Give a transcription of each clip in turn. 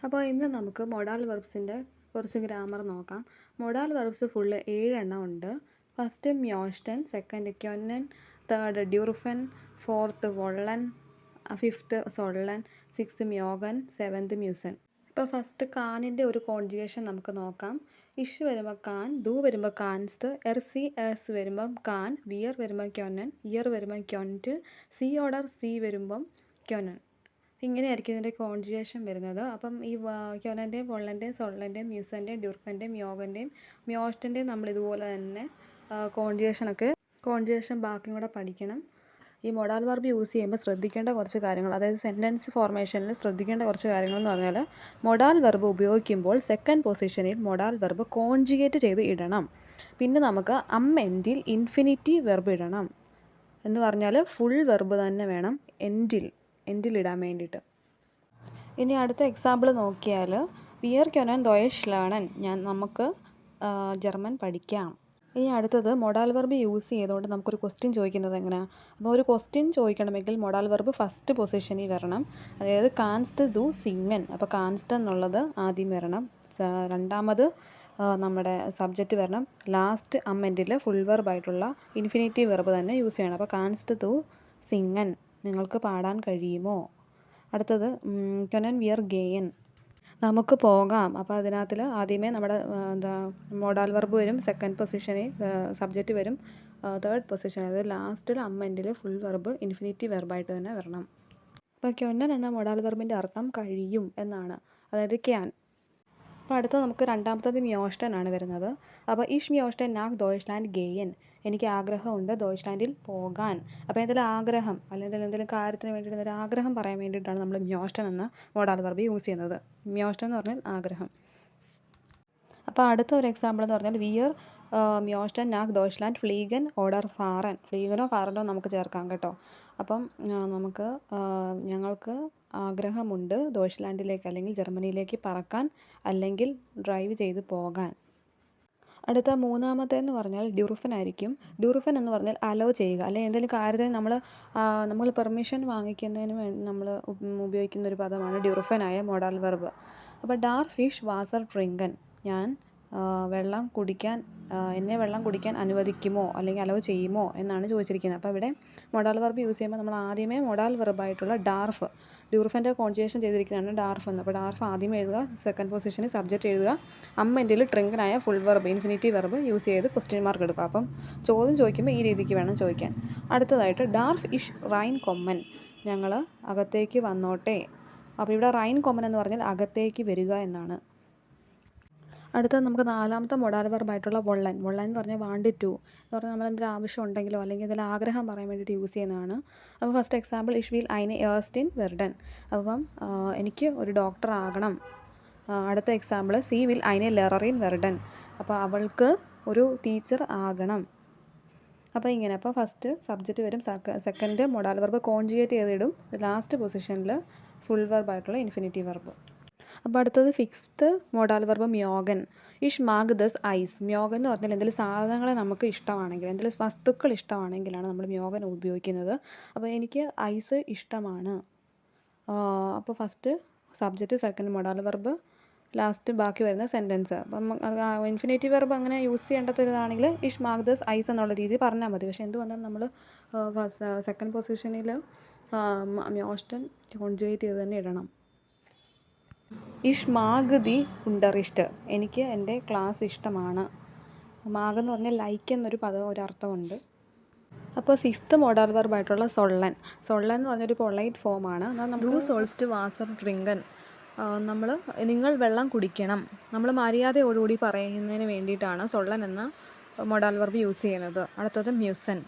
അപ്പോൾ ഇന്ന് നമുക്ക് മൊഡാൽ വെർബ്സിൻ്റെ കുറച്ച് ഗ്രാമർ നോക്കാം. മൊഡാൽ വെർബ്സ് ഫുള്ള് 7 എണ്ണം ഉണ്ട്. ഫസ്റ്റ് മ്യോസ്റ്റൻ, സെക്കൻഡ് ക്യൊന്നൻ, തേർഡ് ഡ്യൂർഫൻ, ഫോർത്ത് വൊള്ളൻ, ഫിഫ്ത്ത് സൊള്ളൻ, സിക്സ്ത് മ്യോഗൻ, സെവൻത്ത് മ്യൂസൻ. ഇപ്പോൾ ഫസ്റ്റ് കാനിൻ്റെ ഒരു കോൺജുഗേഷൻ നമുക്ക് നോക്കാം. ഇഷ് വരുമ്പോൾ കാൻ, ദു വരുമ്പോൾ കാൻസ്ത്, എർസി എസ് വരുമ്പം കാൻ, വിയർ വരുമ്പോൾ ക്യൊന്നൻ, ഇയർ വരുമ്പോൾ ക്യൊൻറ്റ്, സി ഓർഡർ സി വരുമ്പം ക്യൊന്നൻ. ഇങ്ങനെയായിരിക്കും ഇതിൻ്റെ കോൺജുഗേഷൻ വരുന്നത്. അപ്പം ഈ ക്യൊനൻ്റെയും വൊള്ളൻ്റെയും സൊള്ളൻ്റെയും മ്യൂസൻ്റെയും ഡ്യൂർഫൻ്റെയും മ്യോഗൻ്റെയും മ്യോസ്റ്റൻ്റെയും നമ്മൾ ഇതുപോലെ തന്നെ കോൺജുഗേഷൻ ബാക്കിയും കൂടെ പഠിക്കണം. ഈ മൊഡാൽ വെർബ് യൂസ് ചെയ്യുമ്പോൾ ശ്രദ്ധിക്കേണ്ട കുറച്ച് കാര്യങ്ങൾ, അതായത് സെൻറ്റൻസ് ഫോർമേഷനിൽ ശ്രദ്ധിക്കേണ്ട കുറച്ച് കാര്യങ്ങൾ എന്ന് പറഞ്ഞാൽ, മൊഡാൽ വെർബ് ഉപയോഗിക്കുമ്പോൾ സെക്കൻഡ് പൊസിഷനിൽ മൊഡാൽ വെർബ് കോൺജുഗേറ്റ് ചെയ്ത് ഇടണം. പിന്നെ നമുക്ക് എൻഡിൽ ഇൻഫിനിറ്റീവ് വെർബ് ഇടണം. എന്ന് പറഞ്ഞാൽ ഫുൾ വെർബ് തന്നെ വേണം എൻഡിലിടാൻ വേണ്ടിയിട്ട്. ഇനി അടുത്ത എക്സാമ്പിൾ നോക്കിയാൽ, വിയർ ക്യൊനൻ ദോയിഷ് ലേണൻ, നമുക്ക് ജർമ്മൻ പഠിക്കാം. ഇനി അടുത്തത് മൊഡാൽ വെർബ് യൂസ് ചെയ്തുകൊണ്ട് നമുക്കൊരു ക്വസ്റ്റ്യൻ ചോദിക്കുന്നത് എങ്ങനെയാണ്? അപ്പോൾ ഒരു ക്വസ്റ്റ്യൻ ചോദിക്കണമെങ്കിൽ മൊഡാൽ വെർബ് ഫസ്റ്റ് പൊസിഷനിൽ വരണം. അതായത് കാൻസ്റ്റ് ദു സിങ്ങൻ, അപ്പോൾ കാൻസ്റ്റ് എന്നുള്ളത് ആദ്യം വരണം. രണ്ടാമത് നമ്മുടെ സബ്ജക്റ്റ് വരണം. ലാസ്റ്റ് എൻഡിൽ ഫുൾ വെർബായിട്ടുള്ള ഇൻഫിനിറ്റീവ് വെർബ് തന്നെ യൂസ് ചെയ്യണം. അപ്പോൾ കാൻസ്റ്റ് ദു സിങ്ങൻ, നിങ്ങൾക്ക് പാടാൻ കഴിയുമോ? അടുത്തത് ക്യൊനൻ വിയർ ഗെയിൻ, നമുക്ക് പോകാം. അപ്പോൾ അതിനകത്തിൽ ആദ്യമേ നമ്മുടെ മൊഡാൽ വെർബ് വരും, സെക്കൻഡ് പൊസിഷനിൽ സബ്ജക്റ്റ് വരും, തേർഡ് പൊസിഷൻ അതായത് ലാസ്റ്റിൽ എൻഡിൽ ഫുൾ വെർബ് ഇൻഫിനിറ്റീവ് വെർബായിട്ട് തന്നെ വരണം. അപ്പോൾ ക്യൊന്നൻ എന്ന മൊഡാൽ വെർബിൻ്റെ അർത്ഥം കഴിയും എന്നാണ്, അതായത് ക്യാൻ. അപ്പോൾ അടുത്ത നമുക്ക് രണ്ടാമത്തത് മ്യോസ്റ്റൻ ആണ് വരുന്നത്. അപ്പോൾ ഇഷ് മ്യോസ്റ്റൻ നാഗ് ദോയ്ച്ച്ലാൻഡ് ഗെയിൻ, എനിക്ക് ആഗ്രഹമുണ്ട് ദോയ്ച്ച്ലാൻഡിൽ പോകാൻ. അപ്പോൾ എന്തെങ്കിലും ആഗ്രഹം അല്ലെങ്കിൽ എന്തെങ്കിലും കാര്യത്തിന് വേണ്ടിയിട്ട് ഒരു ആഗ്രഹം പറയാൻ വേണ്ടിയിട്ടാണ് നമ്മൾ മ്യോസ്റ്റൻ എന്ന മൊഡാൽ വെർബ് യൂസ് ചെയ്യുന്നത്. മ്യോസ്റ്റൻ എന്ന് പറഞ്ഞാൽ ആഗ്രഹം. അപ്പോൾ അടുത്ത ഒരു എക്സാമ്പിൾ എന്ന് പറഞ്ഞാൽ, വിയർ മ്യോസ്റ്റൻ നാഗ് ദോയ്ച്ച്ലാൻഡ് ഫ്ലീഗൻ ഓർഡർ ഫാറൻ, ഫ്ലീഗനോ ഫാറനോ നമുക്ക് ചേർക്കാം കേട്ടോ. അപ്പം ഞങ്ങൾക്ക് ആഗ്രഹമുണ്ട് ദോയ്ച്ച്ലാൻഡിലേക്ക് അല്ലെങ്കിൽ ജർമ്മനിയിലേക്ക് പറക്കാൻ അല്ലെങ്കിൽ ഡ്രൈവ് ചെയ്ത് പോകാൻ. അടുത്ത മൂന്നാമത്തേന്ന് പറഞ്ഞാൽ ഡ്യൂർഫൻ ആയിരിക്കും. ഡ്യൂർഫൻ എന്ന് പറഞ്ഞാൽ അലോ ചെയ്യുക, അല്ലെങ്കിൽ എന്തെങ്കിലും കാര്യത്തിന് നമ്മൾ പെർമിഷൻ വാങ്ങിക്കുന്നതിന് വേണ്ടി നമ്മൾ ഉപയോഗിക്കുന്ന ഒരു പദമാണ് ഡ്യൂർഫനായ മൊഡാൽ വെർബ്. അപ്പോൾ ഡാർ ഫിഷ് വാസർ ട്രിങ്കൻ, എന്നെ വെള്ളം കുടിക്കാൻ അനുവദിക്കുമോ അല്ലെങ്കിൽ അലോ ചെയ്യുമോ എന്നാണ് ചോദിച്ചിരിക്കുന്നത്. അപ്പോൾ ഇവിടെ മൊഡാൽ വെർബ് യൂസ് ചെയ്യുമ്പോൾ നമ്മൾ ആദ്യമേ മൊഡാൽ വെർബായിട്ടുള്ള ഡ്യൂർഫൻ്റെ കോൺജുഗേഷൻ ചെയ്തിരിക്കുന്നതാണ് ഡാർഫ് എന്ന്. അപ്പോൾ ഡാർഫ് ആദ്യമേ എഴുതുക, സെക്കൻഡ് പൊസിഷനിൽ സബ്ജക്റ്റ് എഴുതുക, എൻഡിൽ ട്രിങ്കനായ full verb infinitive verb use ചെയ്ത് ക്വസ്റ്റ്യൻ മാർക്ക് എടുക്കുക. അപ്പം ചോദ്യം ചോദിക്കുമ്പോൾ ഈ രീതിക്ക് വേണം ചോദിക്കാൻ. അടുത്തതായിട്ട് ഡാർഫ് ഇഷ് റൈൻ കൊമ്മൻ, ഞങ്ങൾ അകത്തേക്ക് വന്നോട്ടെ. അപ്പോൾ ഇവിടെ റൈൻ കൊമ്മൻ എന്ന് പറഞ്ഞാൽ അകത്തേക്ക് വരിക എന്നാണ്. അടുത്തത് നമുക്ക് നാലാമത്തെ മൊഡാൽ വെർബായിട്ടുള്ള വൊള്ളൻ എന്ന് പറഞ്ഞാൽ വാണ്ട് ടു എന്ന് പറഞ്ഞാൽ നമ്മൾ എന്തെങ്കിലും ആവശ്യം ഉണ്ടെങ്കിലോ അല്ലെങ്കിൽ എന്തെങ്കിലും ആഗ്രഹം പറയാൻ വേണ്ടിയിട്ട് യൂസ് ചെയ്യുന്നതാണ്. അപ്പോൾ ഫസ്റ്റ് എക്സാമ്പിൾ, ഇഷ് വിൽ ഐനെ ഏർസ്റ്റ് വെർഡൻ, അപ്പം എനിക്ക് ഒരു ഡോക്ടർ ആകണം. അടുത്ത എക്സാമ്പിൾ, സി വിൽ ഐനെ ലെററിൻ വെർഡൻ, അപ്പോൾ അവൾക്ക് ഒരു ടീച്ചർ ആകണം. അപ്പോൾ ഇങ്ങനെ, അപ്പോൾ ഫസ്റ്റ് സബ്ജക്റ്റ് വരും, സെക്കൻഡ് മൊഡാൽ വെർബ് കോൺജുഗേറ്റ് ചെയ്തിടും, ലാസ്റ്റ് പൊസിഷനിൽ ഫുൾ വെർബായിട്ടുള്ള ഇൻഫിനിറ്റീവ് വെർബ്. അപ്പോൾ അടുത്തത് ഫിഫ്ത്ത് മൊഡാൽ വെർബ് മ്യോഗൻ. ഇഷ് മാഗ് ദസ് ഐസ്, മ്യോഗൻ എന്ന് പറഞ്ഞാൽ എന്തെങ്കിലും സാധനങ്ങളെ നമുക്ക് ഇഷ്ടമാണെങ്കിൽ, എന്തെങ്കിലും വസ്തുക്കൾ ഇഷ്ടമാണെങ്കിലാണ് നമ്മൾ മ്യോഗൻ ഉപയോഗിക്കുന്നത്. അപ്പോൾ എനിക്ക് ഐസ് ഇഷ്ടമാണ്. അപ്പോൾ first subject, second modal verb, last ബാക്കി വരുന്ന സെൻറ്റൻസ്. അപ്പം ഇൻഫിനിറ്റീവ് വെർബ് അങ്ങനെ യൂസ് ചെയ്യേണ്ടതാണെങ്കിൽ ഇഷ് മാഗ് ദസ് ഐസ് എന്നുള്ള രീതിയിൽ പറഞ്ഞാൽ മതി. പക്ഷേ എന്ത് വന്നാലും നമ്മൾ സെക്കൻഡ് പൊസിഷനിൽ മ്യോസ്റ്റൻ കോൺജുഗേറ്റ് ചെയ്ത് തന്നെ ഇടണം. ഇഷ് മാഗ് ദി ഉണ്ടറിസ്റ്റ്, എനിക്ക് എൻ്റെ ക്ലാസ് ഇഷ്ടമാണ്. മാഗ് എന്ന് പറഞ്ഞാൽ ലൈക്ക് എന്നൊരു ഒരു അർത്ഥമുണ്ട്. അപ്പോൾ സിക്സ്ത് മൊഡാൽ വെർബായിട്ടുള്ള സൊള്ളൻ എന്ന് പറഞ്ഞൊരു പൊളൈറ്റ് ഫോമാണ്. ദു സോൾസ്റ്റ് വാസർ ഡ്രിങ്കൻ, നിങ്ങൾ വെള്ളം കുടിക്കണം, നമ്മൾ മര്യാദയോടുകൂടി പറയുന്നതിന് വേണ്ടിയിട്ടാണ് സൊള്ളൻ എന്ന മൊഡാൽ വെർബ് യൂസ് ചെയ്യുന്നത്. അടുത്തത് മ്യൂസൻ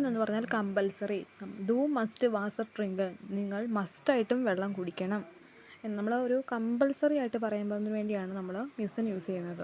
എന്ന് പറഞ്ഞാൽ കമ്പൽസറി. ഡു മസ്റ്റ് വാസർ ഡ്രിങ്കൻ, നിങ്ങൾ മസ്റ്റായിട്ടും വെള്ളം കുടിക്കണം. നമ്മൾ ഒരു കമ്പൽസറി ആയിട്ട് പറയുന്നതിന് വേണ്ടിയാണ് നമ്മൾ മ്യൂസൻ യൂസ് ചെയ്യുന്നത്.